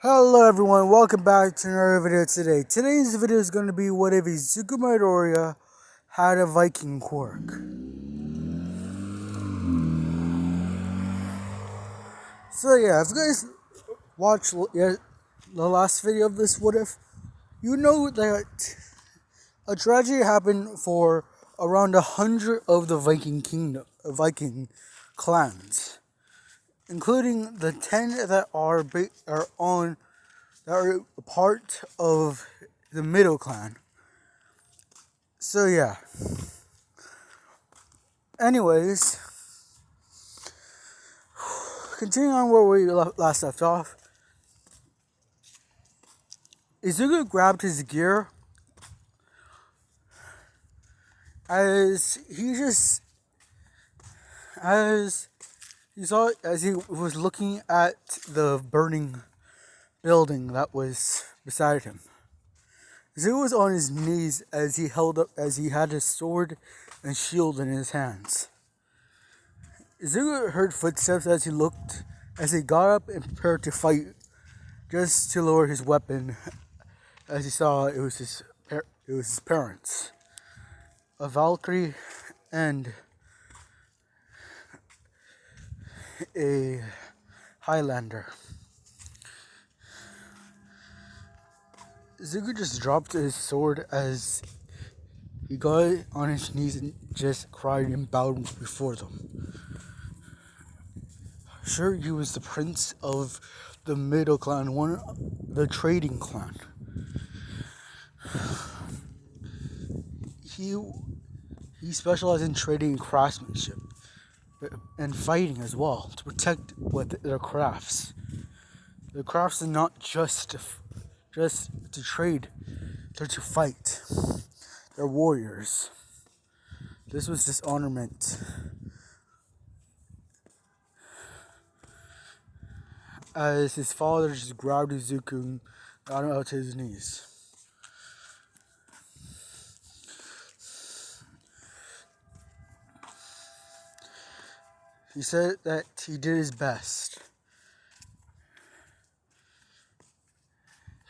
Hello everyone, welcome back to another video today. Today's video is going to be what if Izuku Midoriya had a Viking quirk. So yeah, if you guys watched the last video of this what if, you know that a tragedy happened for around 100 of the Viking clans, including the 10 that are part of the middle clan. So yeah. Anyways, continuing on where we last left off, Izuku grabbed his gear as he was looking at the burning building that was beside him. Izuku was on his knees as he had his sword and shield in his hands. Izuku heard footsteps as he got up and prepared to fight, just to lower his weapon, as he saw it was his parents, a Valkyrie and a Highlander. Izuku just dropped his sword as he got on his knees and just cried and bowed before them. Sure, he was the prince of the middle clan, the trading clan. He specialized in trading and craftsmanship and fighting as well to protect their crafts. Their crafts are not just to trade; they're to fight. They're warriors. This was dishonorment. As his father just grabbed Izuku and got him out to his knees. He said that he did his best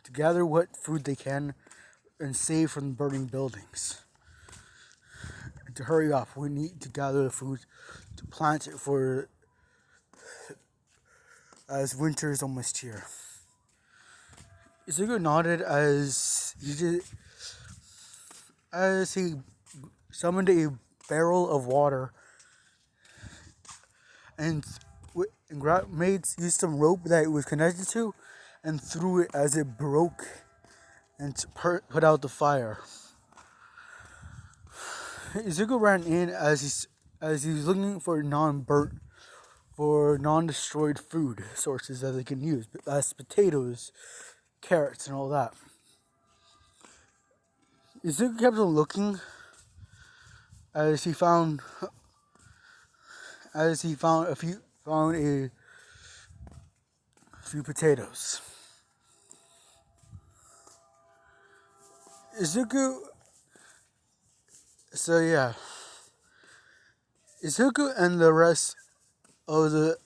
to gather what food they can and save from the burning buildings. And to hurry up, we need to gather the food to plant it for as winter is almost here. Izuku nodded as he summoned a barrel of water and used some rope that it was connected to and threw it as it broke and put out the fire. Izuku ran in as he was looking for non-destroyed food sources that they can use, as potatoes, carrots, and all that. Izuku kept on looking as he found a few potatoes. Izuku and the rest of the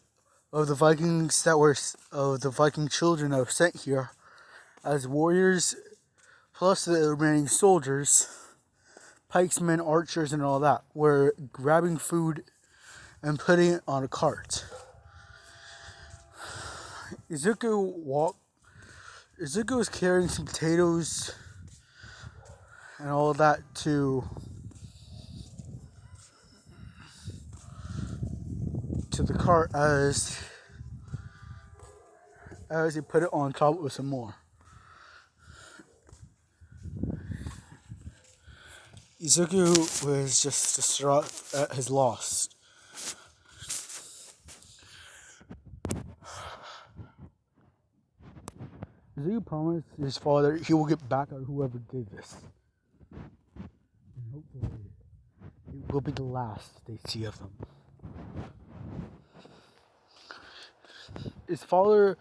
Vikings of the Viking children that were sent here as warriors, plus the remaining soldiers, pikesmen, archers, and all that, were grabbing food and putting it on a cart. Izuku was carrying some potatoes and all that to the cart as he put it on top with some more. Izuku was just distraught at his loss. Izuku promised his father he will get back at whoever did this. And hopefully it will be the last they see of him. His father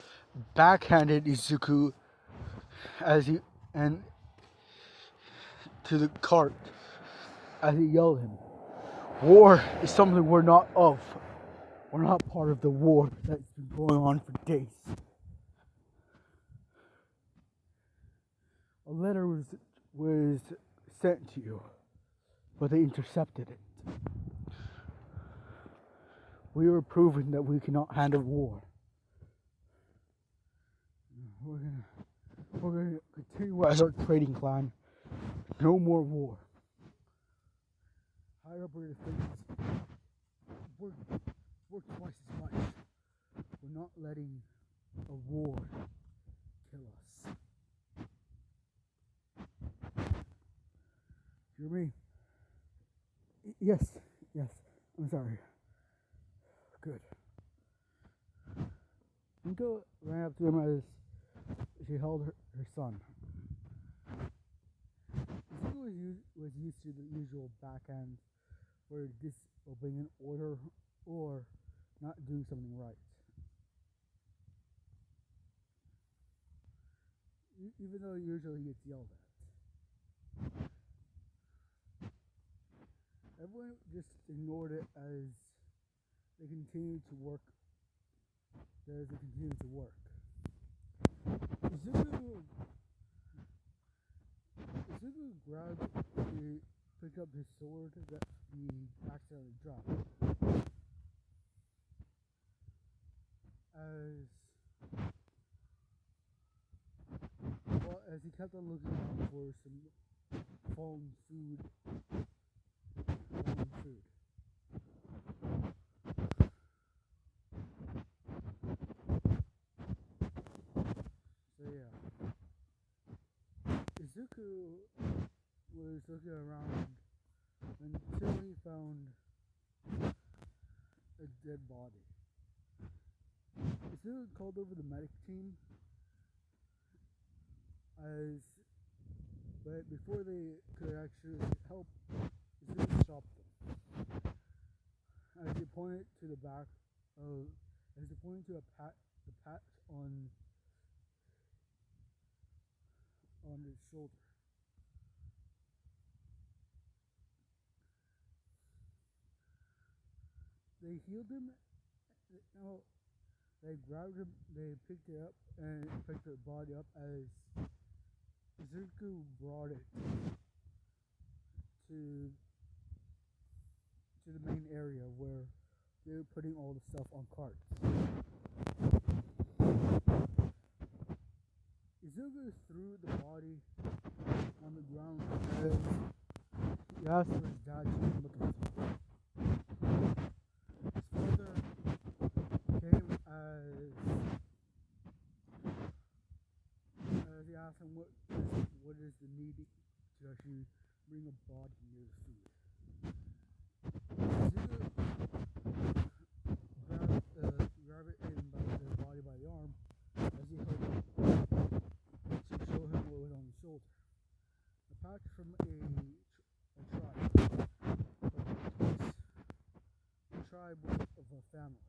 backhanded Izuku to the cart as he yelled at him, "War is something we're not of. We're not part of the war that's been going on for days." a letter was sent to you, but they intercepted it. We were proven that we cannot handle war. We're gonna continue as our trading clan. No more war. Higher up our defenses. Work twice as much. We're not letting a war kill us. Hear me? Yes. I'm sorry. Good. Inko ran up to him as she held her son. Izuku was used to the usual backhand for disobeying an order or not doing something right. Even though usually he gets yelled at. Everyone just ignored it as they continued to work. Izuku picked up his sword that he accidentally dropped. As he kept on looking around for some fallen food. So yeah, Izuku was looking around until he found a dead body. Izuku called over the medic team, but before they could actually help, Izuku stopped them. As he pointed to the patch on his shoulder. They healed him. No, they grabbed him. They picked it up and picked the body up as Izuku brought it to the main area where they were putting all the stuff on carts. Izuku threw the body on the ground as he asked for his dad to look at him. His father came as he asked him what is the need to actually bring a body near the food. Izuku grabbed it and the body by the arm as he held it to show him what was on the shoulder. A patch from a tribe of a family.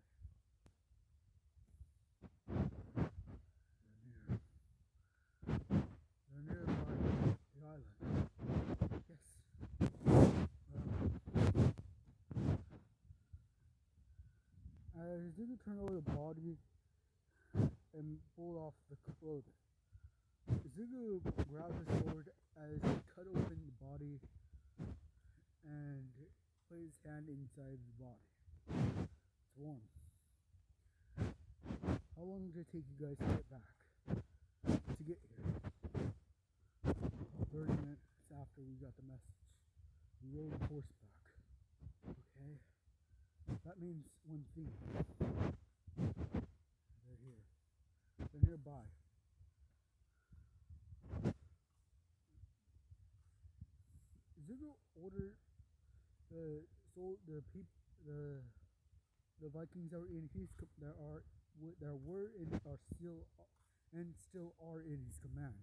They're nearby the island. Yes. As Izuku turned over the body and pulled off the clothing, Izuku grabbed his sword as he cut open the body and put his hand inside the body. It's warm. How long did it take you guys to get back? To get here? 30 minutes after we got the message. We rode horseback. Okay? That means one thing. They're here. They're nearby. Izuku ordered the Vikings that were in his still are in his command.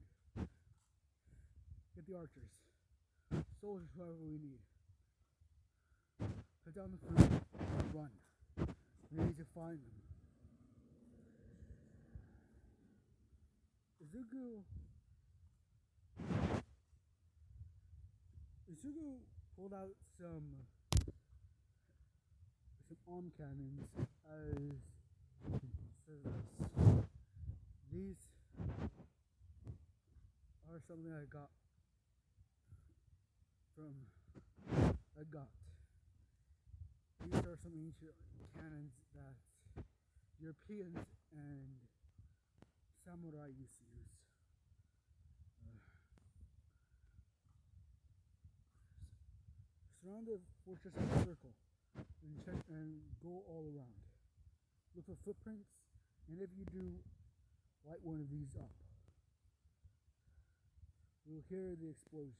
Get the archers, soldiers, whoever we need. Put down the food and run. We need to find them. Izuku pulled out some arm cannons as says this. These are something I got from a got. These are some ancient cannons that Europeans and samurai used to use. Surround the fortress in a circle and check and go all around. Look for footprints, and if you do, light one of these up. You'll hear the explosion.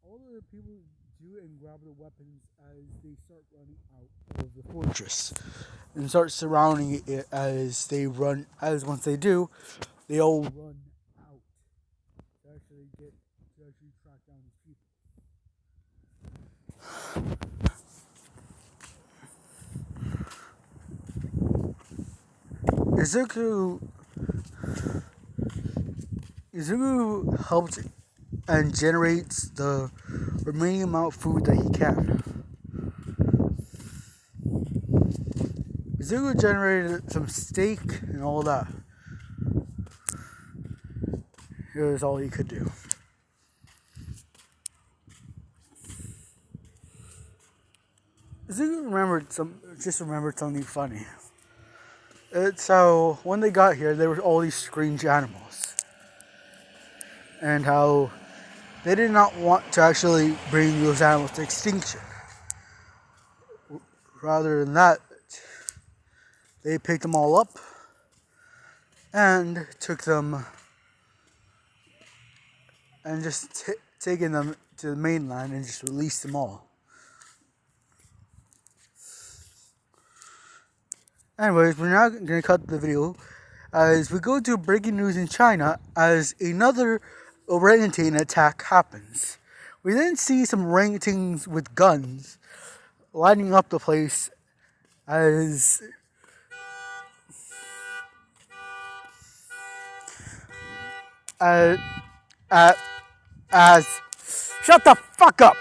All the people do and grab their weapons as they start running out of the fortress and start surrounding it as they run. As once they do, they all run out to actually track down these people. Izuku helps and generates the remaining amount of food that he can. Izuku generated some steak and all that. It was all he could do. Izuku remembered something funny. It's how when they got here, there were all these strange animals, and how they did not want to actually bring those animals to extinction. Rather than that, they picked them all up and took them and just taken them to the mainland and just released them all. Anyways, we're now going to cut the video as we go to breaking news in China as another orangutan attack happens. We then see some orangutans with guns lining up the place as as shut the fuck up.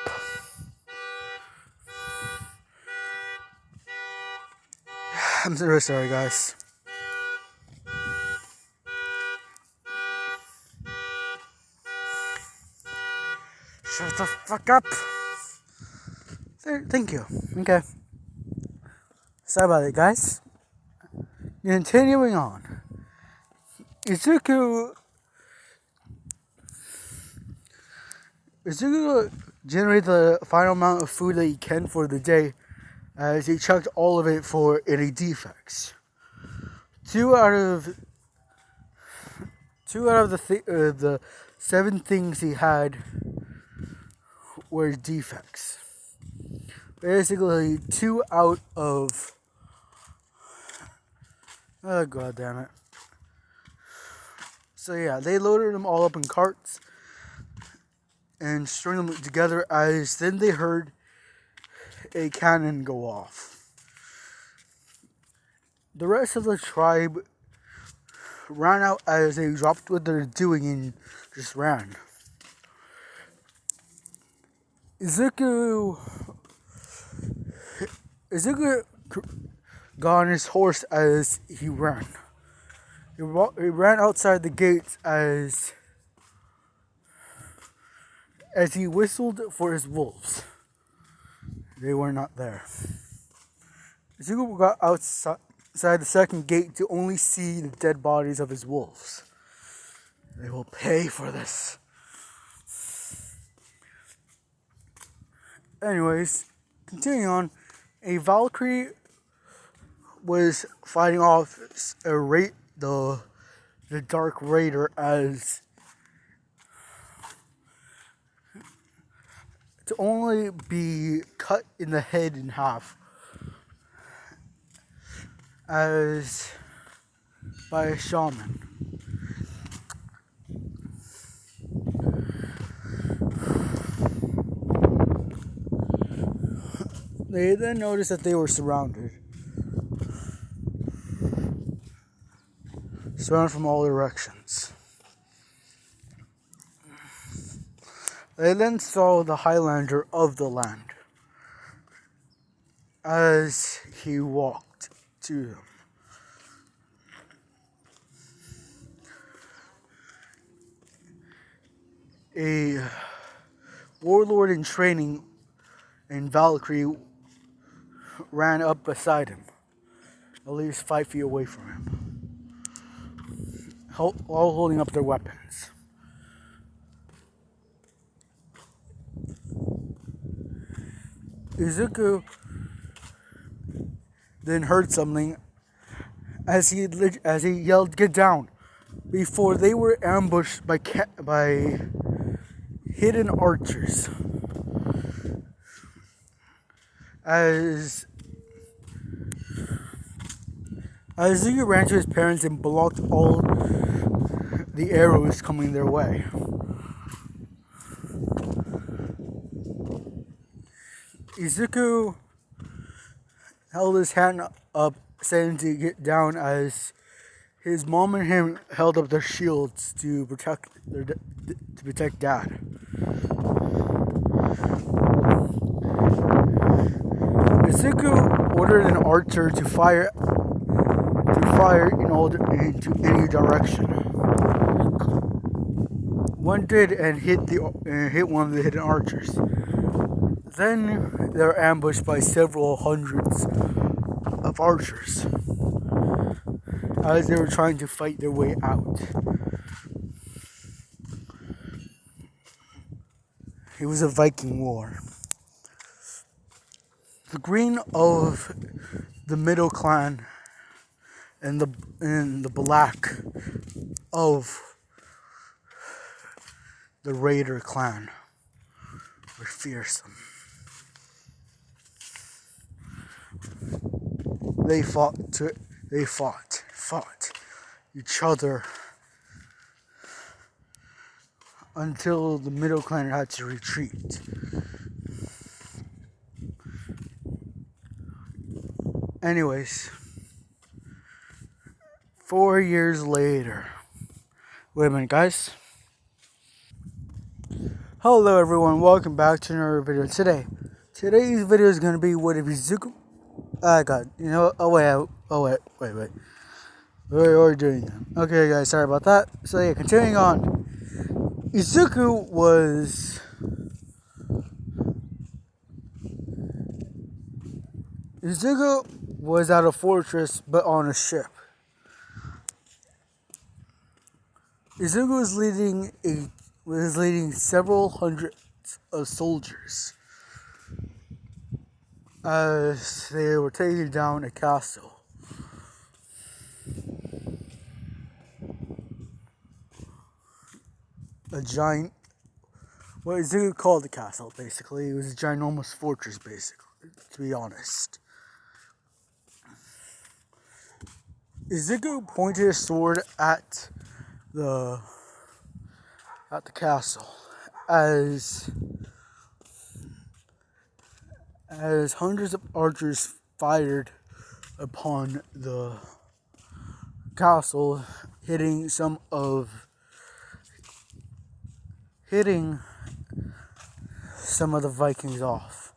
I'm really sorry, guys. Shut the fuck up. Thank you. Okay. Sorry about it, guys. Continuing on. Izuku generated the final amount of food that he can for the day as he chucked all of it for any defects. Two out of the 7 things he had were defects. Basically, 2 out of... Oh, god damn it. So yeah, they loaded them all up in carts and string them together as then they heard a cannon go off. The rest of the tribe ran out as they dropped what they're doing and just ran. Izuku got on his horse as he ran. He ran outside the gates as he whistled for his wolves. They were not there. Izuku got outside the second gate to only see the dead bodies of his wolves. They will pay for this. Anyways, continuing on, a Valkyrie was fighting off the Dark Raider as to only be cut in the head in half as by a shaman. They then noticed that they were surrounded from all directions. They then saw the Highlander of the land as he walked to them. a warlord in training and Valkyrie ran up beside him, at least 5 feet away from him, all holding up their weapons. Izuku then heard something as he yelled, "Get down!" before they were ambushed by hidden archers. As Izuku ran to his parents and blocked all the arrows coming their way. Izuku held his hand up, saying to get down, as his mom and him held up their shields to protect Dad. Izuku ordered an archer to fire into any direction. One did and hit one of the hidden archers. Then they were ambushed by several hundreds of archers as they were trying to fight their way out. It was a Viking war. The green of the middle clan and the black of the Raider clan were fearsome. They fought each other until the middle clan had to retreat. Anyways, 4 years later. Wait a minute, guys. Hello, everyone. Welcome back to another video. Today's video is going to be what if Izuku. God. You know. Wait. What are we doing? Okay, guys. Sorry about that. So yeah, continuing on. Izuku was at a fortress, but on a ship. Izuku was leading several hundreds of soldiers as they were taking down a castle. A giant, what Izuku called the castle, basically. It was a ginormous fortress, basically, to be honest. Izuku pointed his sword at the castle as hundreds of archers fired upon the castle, hitting some of the Vikings off.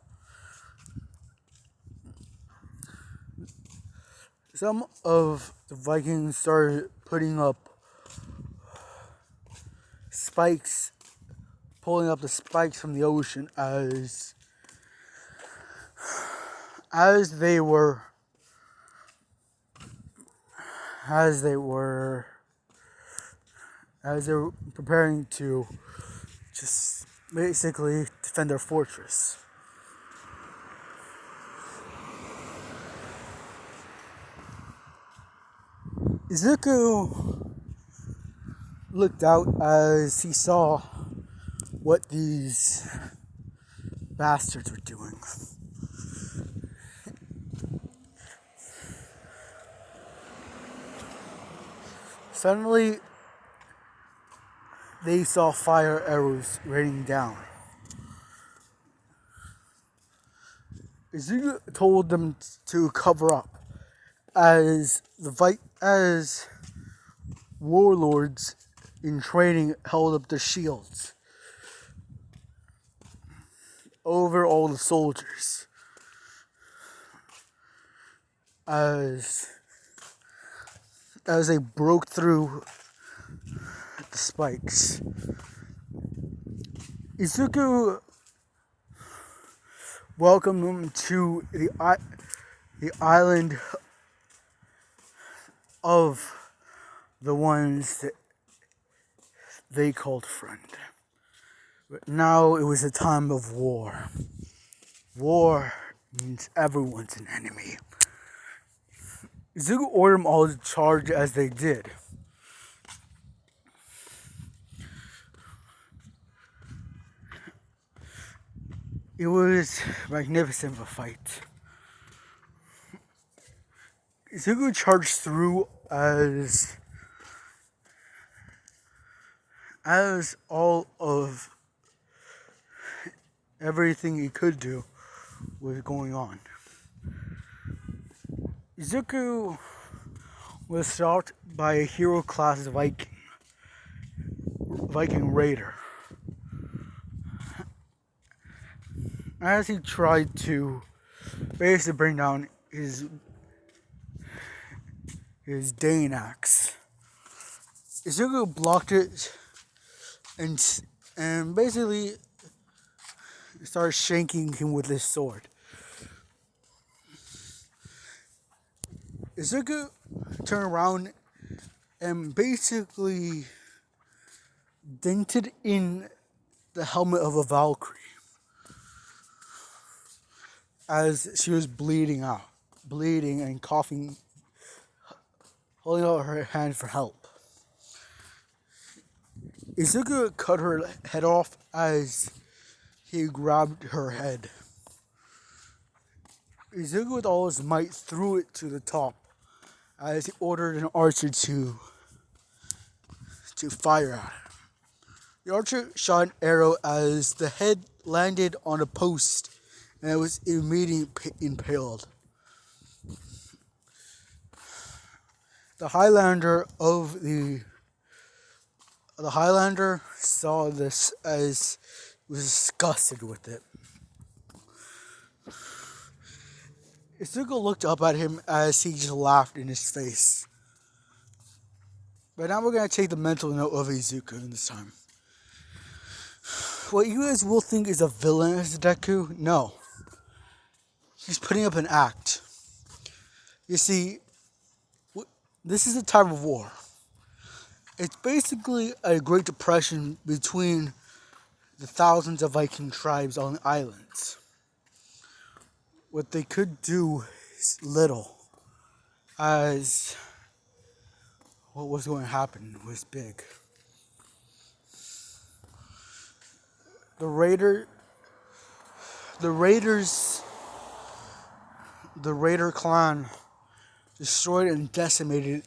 Some of the Vikings started putting up spikes, pulling up the spikes from the ocean as they were preparing to just basically defend their fortress. Izuku looked out as he saw what these bastards were doing. Suddenly, they saw fire arrows raining down. Izuku told them to cover up as warlords in training held up their shields over all the soldiers as they broke through the spikes. Izuku welcomed him to the island of the ones that they called friend. But now it was a time of war. War means everyone's an enemy. Izuku ordered them all to charge as they did. It was magnificent of a fight. Izuku charged through as all of everything he could do was going on. Izuku was stopped by a hero class Viking raider. As he tried to basically bring down his Dane axe, Izuku blocked it and basically started shanking him with his sword. Izuku turned around and basically dented in the helmet of a Valkyrie as she was bleeding and coughing, holding out her hand for help. Izuku cut her head off as he grabbed her head. Izuku with all his might threw it to the top as he ordered an archer to fire at it. The archer shot an arrow as the head landed on a post and it was immediately impaled. The Highlander saw this as he was disgusted with it. Izuku looked up at him as he just laughed in his face. But now we're going to take the mental note of Izuku in this time. What you guys will think is a villain as Deku, no. He's putting up an act. You see, this is a time of war. It's basically a Great Depression between the thousands of Viking tribes on the islands. What they could do is little, as what was going to happen was big. The Raider clan destroyed and decimated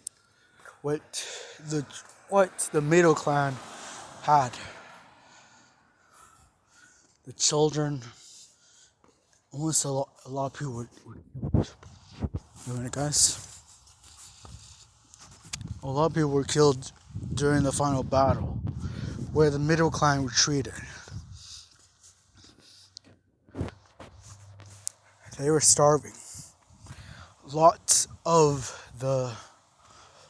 what the Middle clan had. The children, almost a lot of people were killed. Doing it, guys. A lot of people were killed during the final battle, where the Middle clan retreated. They were starving. Lots of the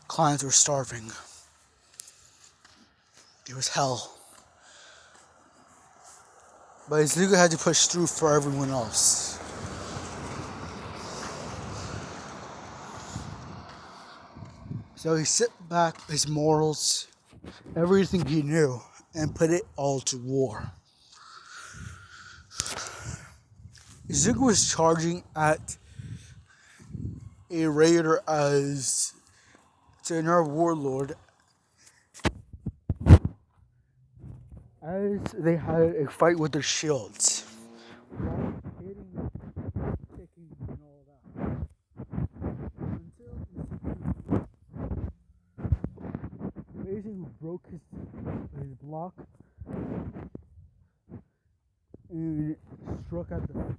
clans were starving. It was hell. But Izuku had to push through for everyone else. So he set back his morals, everything he knew, and put it all to war. Izuku was charging at a raider as to another warlord as they had a fight with their shields. Hitting, kicking, and all that. Until Izuku basically broke his block and struck at the head.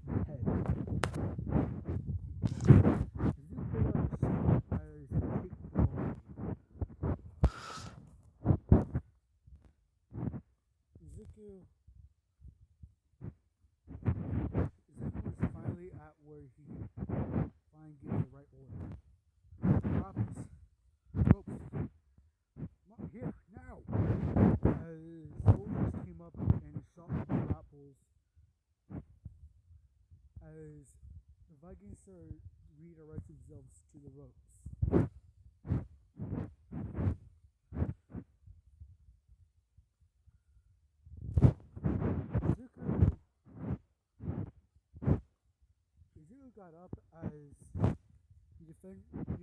Izuku was finally at where he finally gave the right order. Weapons, ropes, come up here now. As soldiers came up and shot Vikings started redirect themselves to the ropes. Izuku got up as he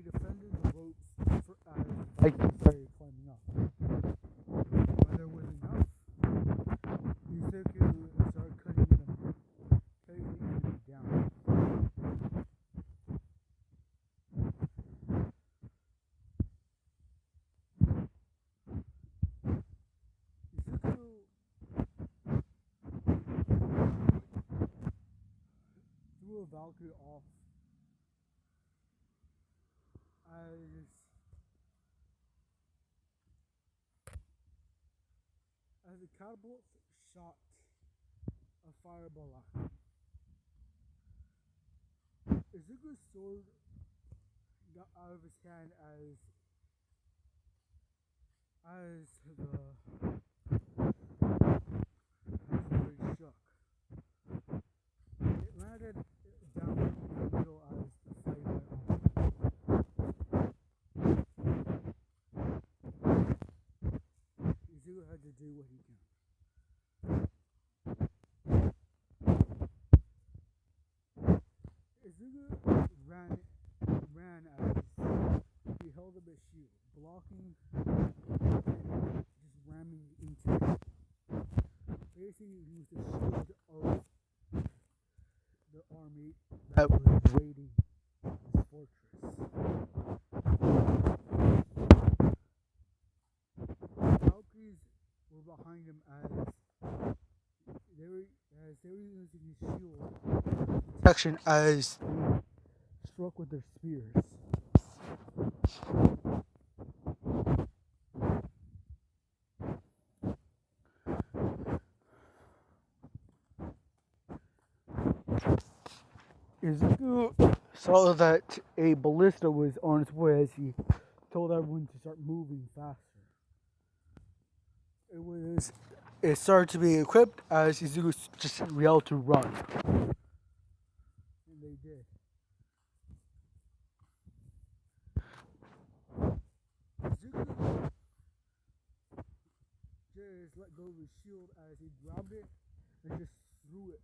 defended the ropes as Vikings started climbing up. When there was enough, Izuku started cutting the enemy down. Izuku threw a Valkyrie off as the catapult shot a fireball at him. Izuku's sword got out of his hand as the blade shook. It landed down in the middle as the fight went on. Izuku had to do what he can. Izuku ran as he held up his shield, blocking and just ramming into it. Basically, he was the shield of the army that was raiding this fortress. Valkyries were behind him as they were using his shield protection as they struck with their spears. Izuku saw that a ballista was on its way as he told everyone to start moving faster. It started to be equipped as Izuku just yelled to run. And they did. Izuku just let go of his shield as he grabbed it and just threw it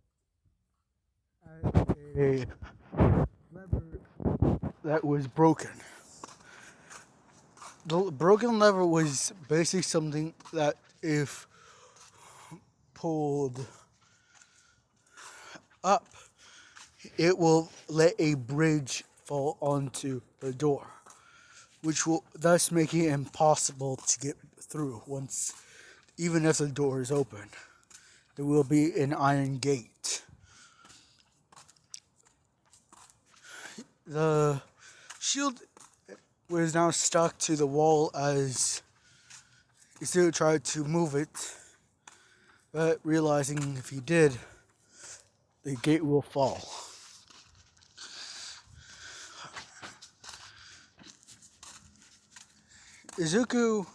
at a lever that was broken. The broken lever was basically something that if pulled up, it will let a bridge fall onto the door, which will thus make it impossible to get through once, even if the door is open. There will be an iron gate. The shield was now stuck to the wall as Izuku tried to move it, but realizing if he did, the gate will fall. Izuku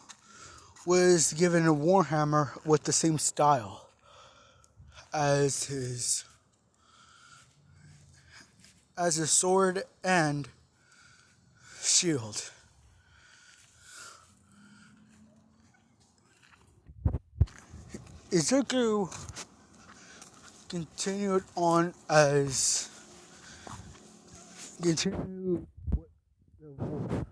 was given a warhammer with the same style as his sword and shield. Izuku continued on as continued with the war.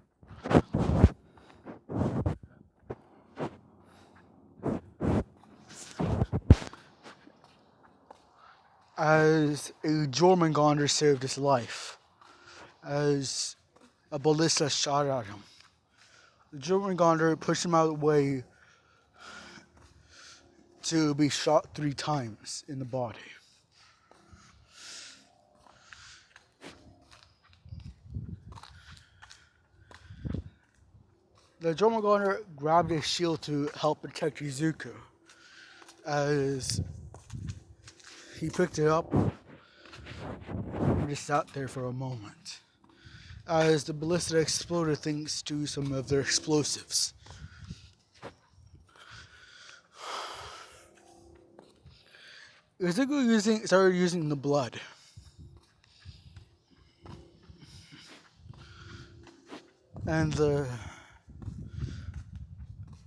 As a Jormungandr saved his life, as a ballista shot at him. The Jormungandr pushed him out of the way to be shot 3 times in the body. The Jormungandr grabbed a shield to help protect Izuku as he picked it up and just sat there for a moment as the ballista exploded thanks to some of their explosives. Izuku started using the blood. and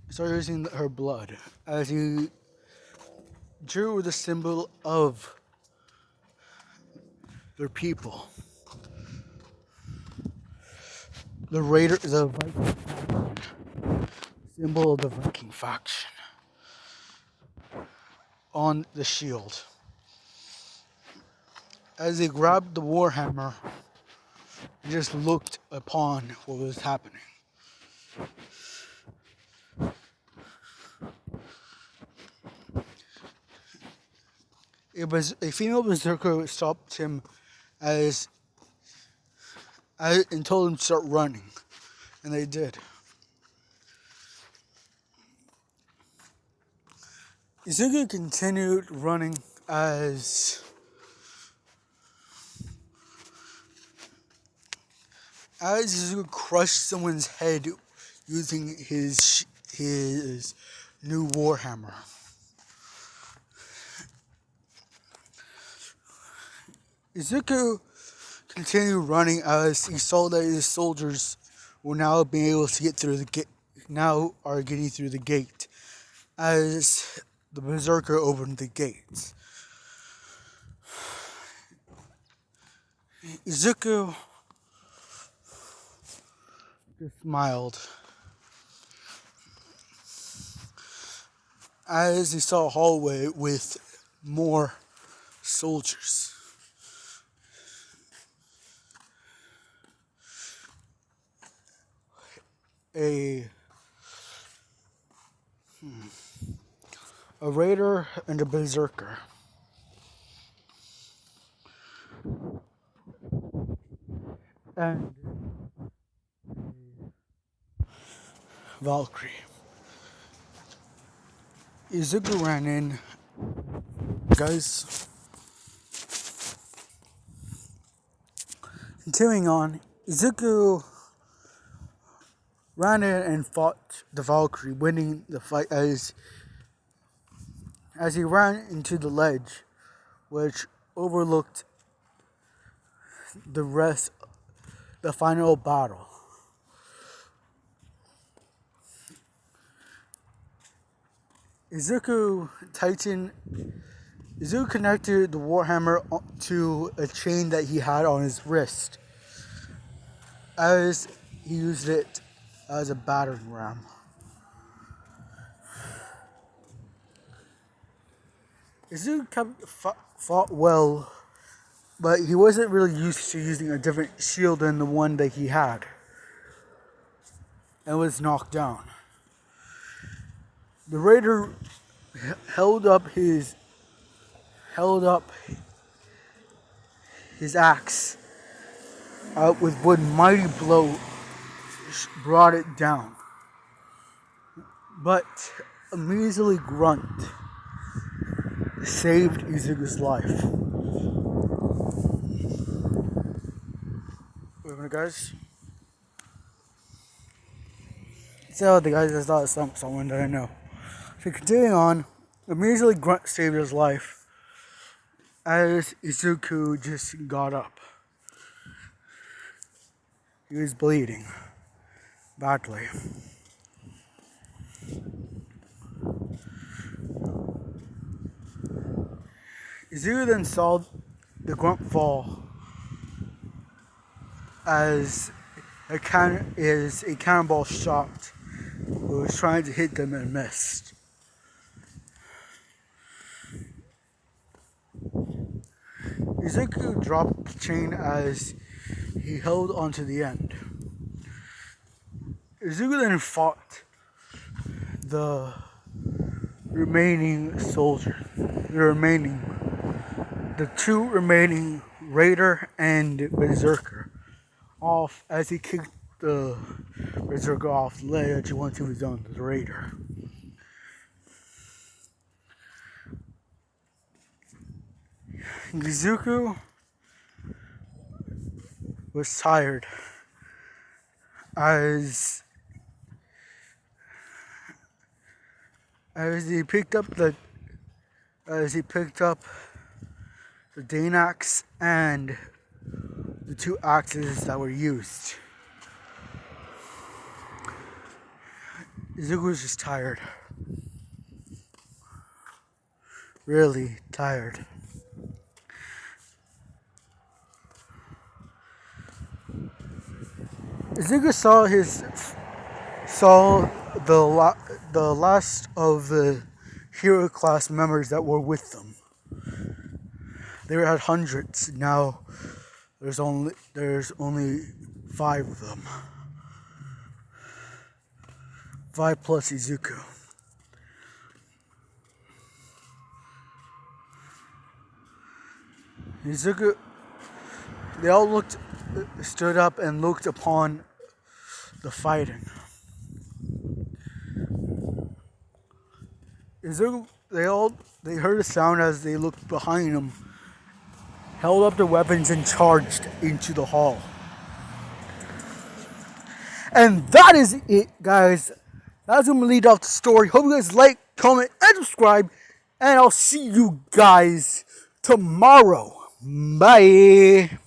started using her blood as he drew the symbol of their people. The Raider, the Viking symbol of the Viking faction on the shield. As he grabbed the warhammer, he just looked upon what was happening. It was a female berserker who stopped him as and told him to start running, and they did. Izuku continued running as Izuku crushed someone's head using his new warhammer. Izuku continued running as he saw that his soldiers were now being able to get through the gate. Now are getting through the gate as the berserker opened the gates. Izuku just smiled as he saw a hallway with more soldiers. A raider and a berserker. And Valkyrie. Izuku ran in. Guys, continuing on, Izuku ran in and fought the Valkyrie, winning the fight as he ran into the ledge, which overlooked the final battle. Izuku connected the warhammer to a chain that he had on his wrist as he used it as a battering ram. Izuku fought well, but he wasn't really used to using a different shield than the one that he had, and was knocked down. The raider held up his axe with one mighty blow, brought it down. But a measly grunt saved Izuku's life. Wait a minute, guys. So the guys just thought of someone that I know. So continuing on, a measly grunt saved his life as Izuku just got up. He was bleeding badly. Izuku then saw the grunt fall as a cannonball shot was trying to hit them and missed. Izuku dropped the chain as he held onto the end. Izuku then fought the remaining soldiers, the two remaining raider and berserker, off as he kicked the berserker off the ledge once he was done with the raider. Izuku was tired as he picked up the Dane axe and the two axes that were used. Izuku was just tired. Really tired. Izuku saw the last of the hero class members that were with them. They had hundreds. Now there's only 5 of them. 5 plus Izuku. Izuku, they all stood up and looked upon the fighting. Izuku, they heard a sound as they looked behind them, held up their weapons and charged into the hall. And that is it, guys. That's gonna lead off the story. Hope you guys like, comment, and subscribe. And I'll see you guys tomorrow. Bye.